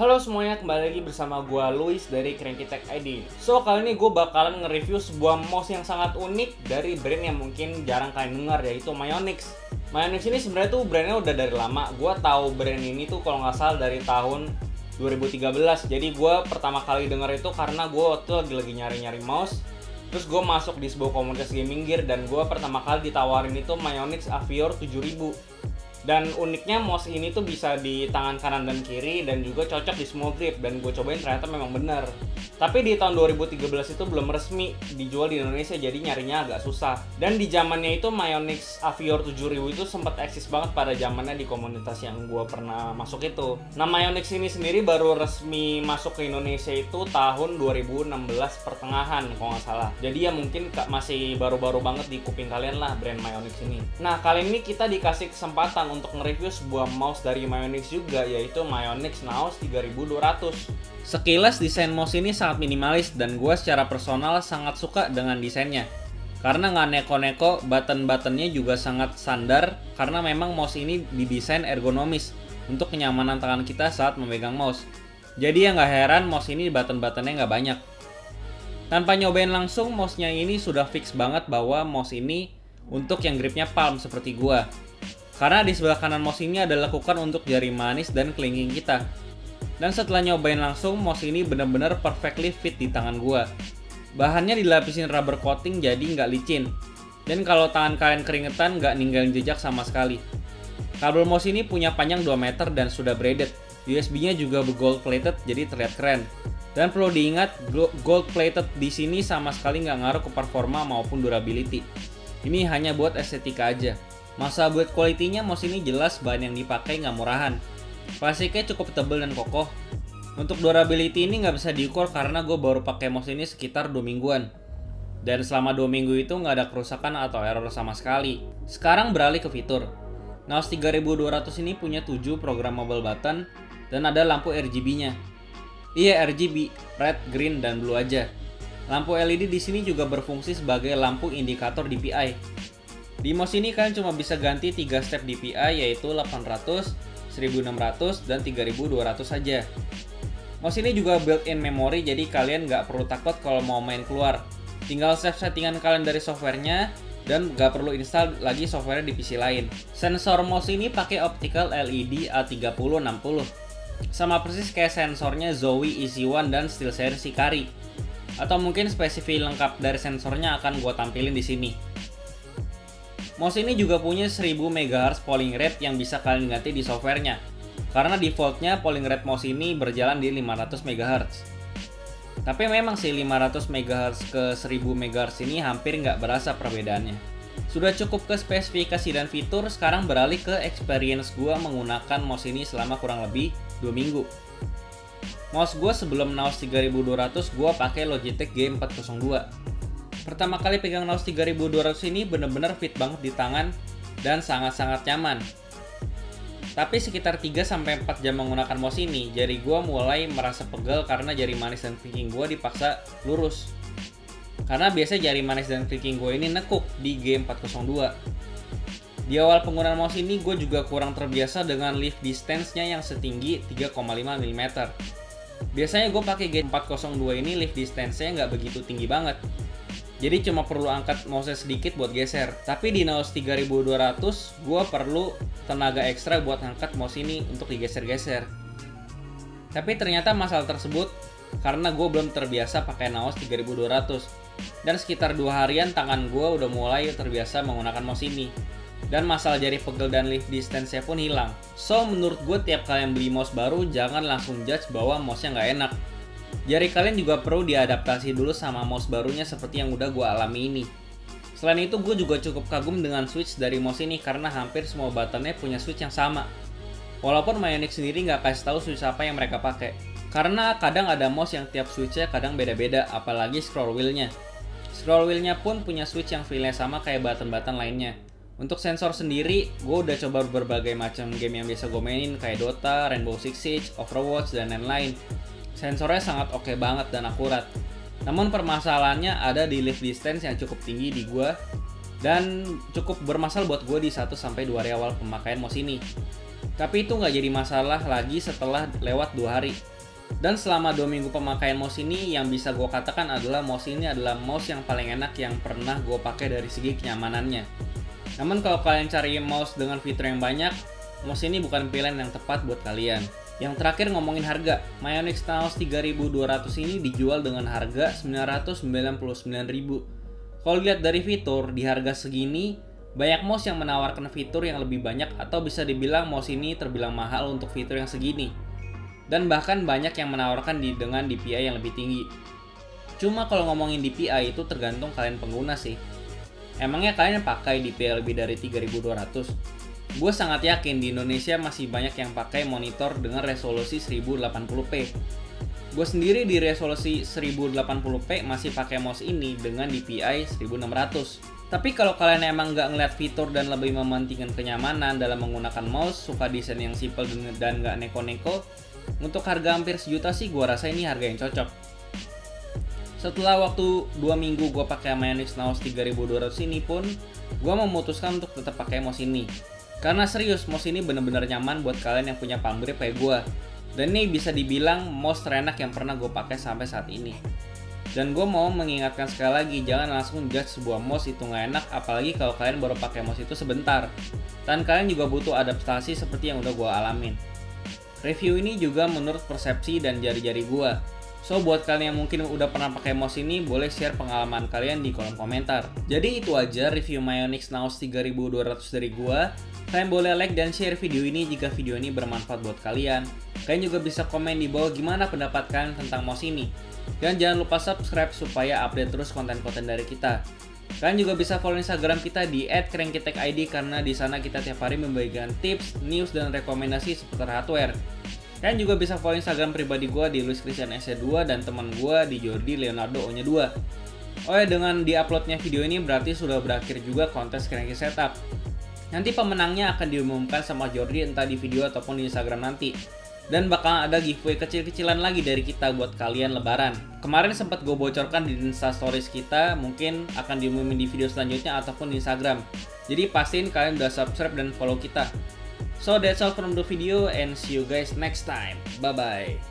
Halo semuanya, kembali lagi bersama gue Luis dari Cranky Tech ID. So, kali ini gue bakalan nge-review sebuah mouse yang sangat unik dari brand yang mungkin jarang kalian dengar, yaitu Myonix. Myonix ini sebenarnya tuh brandnya udah dari lama. Gue tahu brand ini tuh kalau nggak salah dari tahun 2013. Jadi gue pertama kali denger itu karena gue waktu lagi nyari-nyari mouse. Terus gue masuk di sebuah komunitas gaming gear dan gue pertama kali ditawarin itu Myonix Avior 7000. Dan uniknya mouse ini tuh bisa di tangan kanan dan kiri dan juga cocok di small grip, dan gue cobain ternyata memang benar. Tapi di tahun 2013 itu belum resmi dijual di Indonesia, jadi nyarinya agak susah. Dan di zamannya itu Myonix Avior 7000 itu sempat eksis banget pada zamannya di komunitas yang gue pernah masuk itu. Nah, Myonix ini sendiri baru resmi masuk ke Indonesia itu tahun 2016 pertengahan kalau nggak salah. Jadi ya mungkin masih baru-baru banget di kuping kalian lah brand Myonix ini. Nah, kali ini kita dikasih kesempatan untuk nge-review sebuah mouse dari Myonix juga, yaitu Myonix Naos 3200. Sekilas desain mouse ini sangat minimalis dan gue secara personal sangat suka dengan desainnya. Karena nggak neko-neko, button-buttonnya juga sangat standar karena memang mouse ini didesain ergonomis untuk kenyamanan tangan kita saat memegang mouse. Jadi ya nggak heran mouse ini button-buttonnya nggak banyak. Tanpa nyobain langsung, mouse-nya ini sudah fix banget bahwa mouse ini untuk yang gripnya palm seperti gua. Karena di sebelah kanan mouse ini ada lekukan untuk jari manis dan kelingking kita. Dan setelah nyobain langsung, mouse ini benar-benar perfectly fit di tangan gua. Bahannya dilapisin rubber coating jadi nggak licin. Dan kalau tangan kalian keringetan nggak ninggalin jejak sama sekali. Kabel mouse ini punya panjang 2 meter dan sudah braided. USB-nya juga gold plated jadi terlihat keren. Dan perlu diingat, gold plated di sini sama sekali nggak ngaruh ke performa maupun durability. Ini hanya buat estetika aja. Masa build quality-nya mouse ini jelas bahan yang dipakai nggak murahan. Plastiknya cukup tebal dan kokoh. Untuk durability ini nggak bisa diukur karena gue baru pakai mouse ini sekitar 2 mingguan. Dan selama 2 minggu itu nggak ada kerusakan atau error sama sekali. Sekarang beralih ke fitur. Naos 3200 ini punya 7 programmable button dan ada lampu RGB-nya. Iya, RGB, red, green, dan blue aja. Lampu LED di sini juga berfungsi sebagai lampu indikator DPI. Di mouse ini kalian cuma bisa ganti 3 step DPI, yaitu 800, 1600, dan 3200 saja. Mouse ini juga built-in memory, jadi kalian nggak perlu takut kalau mau main keluar. Tinggal save settingan kalian dari softwarenya, dan nggak perlu install lagi software di PC lain. Sensor mouse ini pakai optical LED A3060. Sama persis kayak sensornya Zowie Easy-One dan SteelSeries Hikari. Atau mungkin spesifik lengkap dari sensornya akan gue tampilin di sini. Mouse ini juga punya 1000 MHz polling rate yang bisa kalian ganti di softwarenya. Karena defaultnya polling rate mouse ini berjalan di 500 MHz. Tapi memang sih 500 MHz ke 1000 MHz ini hampir nggak berasa perbedaannya. Sudah cukup ke spesifikasi dan fitur, sekarang beralih ke experience gua menggunakan mouse ini selama kurang lebih 2 minggu. Mouse gua sebelum Naos 3200 gua pakai Logitech G402. Pertama kali pegang Naos 3200 ini bener-bener fit banget di tangan dan sangat-sangat nyaman. Tapi sekitar 3-4 jam menggunakan mouse ini, jari gua mulai merasa pegel karena jari manis dan kelingking gua dipaksa lurus. Karena biasa jari manis dan kelingking gua ini nekuk di G402. Di awal penggunaan mouse ini gue juga kurang terbiasa dengan lift distance-nya yang setinggi 3,5 mm. Biasanya gue pakai G402 ini lift distance-nya nggak begitu tinggi banget. Jadi cuma perlu angkat mouse sedikit buat geser. Tapi di Naos 3200 gue perlu tenaga ekstra buat angkat mouse ini untuk digeser-geser. Tapi ternyata masalah tersebut karena gue belum terbiasa pakai Naos 3200. Dan sekitar 2 harian tangan gue udah mulai terbiasa menggunakan mouse ini. Dan masalah jari pegel dan lift distance-nya pun hilang. So menurut gue tiap kalian beli mouse baru jangan langsung judge bahwa mouse-nya nggak enak. Jari kalian juga perlu diadaptasi dulu sama mouse barunya seperti yang udah gue alami ini. Selain itu gue juga cukup kagum dengan switch dari mouse ini karena hampir semua buttonnya punya switch yang sama. Walaupun Myonix sendiri nggak kasih tahu switch apa yang mereka pakai. Karena kadang ada mouse yang tiap switchnya kadang beda-beda, apalagi scroll wheel-nya. Scroll wheel-nya pun punya switch yang feel-nya sama kayak button-button lainnya. Untuk sensor sendiri, gue udah coba berbagai macam game yang biasa gue mainin kayak Dota, Rainbow Six Siege, Overwatch, dan lain-lain. Sensornya sangat oke banget dan akurat. Namun permasalahannya ada di lift distance yang cukup tinggi di gue dan cukup bermasalah buat gue di 1-2 hari awal pemakaian mouse ini. Tapi itu nggak jadi masalah lagi setelah lewat 2 hari. Dan selama 2 minggu pemakaian mouse ini, yang bisa gue katakan adalah mouse ini adalah mouse yang paling enak yang pernah gue pakai dari segi kenyamanannya. Namun kalau kalian cari mouse dengan fitur yang banyak, mouse ini bukan pilihan yang tepat buat kalian. Yang terakhir ngomongin harga, Myonix Naos 3200 ini dijual dengan harga 999.000. Kalau lihat dari fitur, di harga segini, banyak mouse yang menawarkan fitur yang lebih banyak atau bisa dibilang mouse ini terbilang mahal untuk fitur yang segini. Dan bahkan banyak yang menawarkan dengan DPI yang lebih tinggi. Cuma kalau ngomongin DPI itu tergantung kalian pengguna sih. Emangnya kalian pakai DPI lebih dari 3200? Gue sangat yakin di Indonesia masih banyak yang pakai monitor dengan resolusi 1080p. Gue sendiri di resolusi 1080p masih pakai mouse ini dengan DPI 1600. Tapi kalau kalian emang nggak ngeliat fitur dan lebih mementingkan kenyamanan dalam menggunakan mouse, suka desain yang simple dan nggak neko-neko, untuk harga hampir sejuta sih gue rasa ini harga yang cocok. Setelah waktu 2 minggu gue pakai Myonix Naos 3200 ini pun, gue memutuskan untuk tetap pakai mouse ini. Karena serius, mouse ini bener-bener nyaman buat kalian yang punya palm grip kayak gue. Dan ini bisa dibilang mouse terenak yang pernah gue pakai sampai saat ini. Dan gue mau mengingatkan sekali lagi, jangan langsung judge sebuah mouse itu nggak enak, apalagi kalau kalian baru pakai mouse itu sebentar. Dan kalian juga butuh adaptasi seperti yang udah gue alamin. Review ini juga menurut persepsi dan jari-jari gua. So buat kalian yang mungkin udah pernah pakai mouse ini, boleh share pengalaman kalian di kolom komentar. Jadi itu aja review Myonix Naos 3200 dari gua. Kalian boleh like dan share video ini jika video ini bermanfaat buat kalian. Kalian juga bisa komen di bawah gimana pendapat kalian tentang mouse ini. Dan jangan lupa subscribe supaya update terus konten-konten dari kita. Kalian juga bisa follow Instagram kita di @crankytechid karena di sana kita tiap hari membagikan tips, news, dan rekomendasi seputar hardware. Kalian juga bisa follow Instagram pribadi gue di Luis Christian SC2 dan teman gue di Jordi Leonardo O-nya 2. Oh ya, dengan diuploadnya video ini berarti sudah berakhir juga kontes Cranky Setup. Nanti pemenangnya akan diumumkan sama Jordi entah di video ataupun di Instagram nanti. Dan bakal ada giveaway kecil-kecilan lagi dari kita buat kalian lebaran. Kemarin sempat gue bocorkan di Insta Stories kita, mungkin akan diumumin di video selanjutnya ataupun di Instagram. Jadi pastiin kalian udah subscribe dan follow kita. So that's all from the video and see you guys next time. Bye bye.